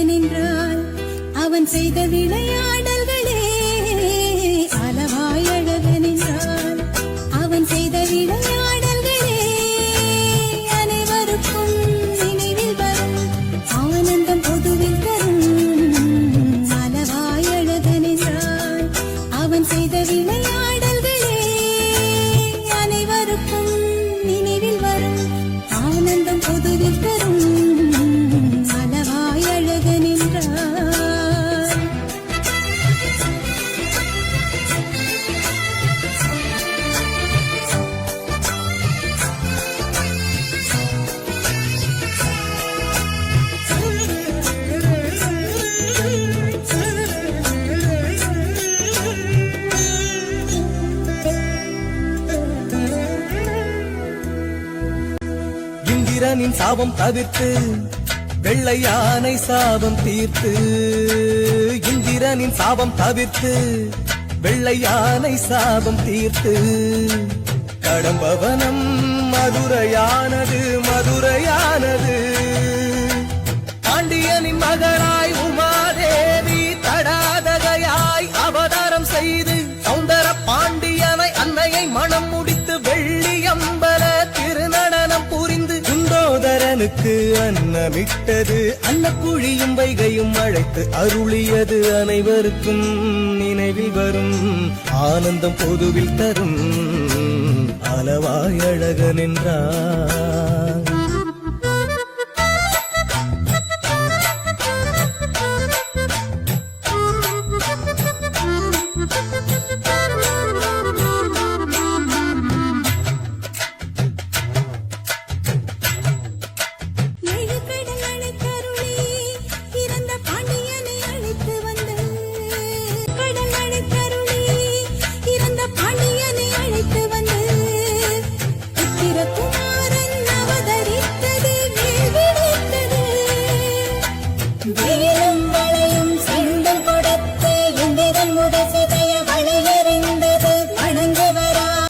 நின்றால் அவன் செய்த விளையாடல்களே அளவாய் அழக நின்றால் அவன் செய்த விளையாடல்களே அனைவருக்கும் நினைவில் வரும் ஆனந்தம் பொதுவில் தரும் அளவாய் அழக நின்றால் அவன் செய்த விளையாடல்களே அனைவருக்கும் நினைவில் வரும் ஆனந்தம் பொதுவில் தரும் அளவாய் அழக நின்றால் இந்திரனின் சாபம் தவிர்த்து வெள்ளை யானை சாபம் தீர்த்து இந்திரனின் சாபம் தவிர்த்து வெள்ளை யானை சாபம் தீர்த்து கடம்பவனம் மதுரையானது மதுரையானது பாண்டியனின் மகளாய் உமாதேவி தடாதகையாய் அவதாரம் செய்து சௌந்தர பாண்டியனை அன்னையை மனம் முடித்து வெள்ளியம்பல திருநடனம் புரிந்து குண்டோதரனுக்கு அன்னமிட்டது அன்னக்குழியும் வைகையும் அழைத்து அருளியது அனைவருக்கும் நினைவில் வரும் ஆனந்தம் பொதுவில் தரும் அளவாய் அழக நின்றார் வீரம்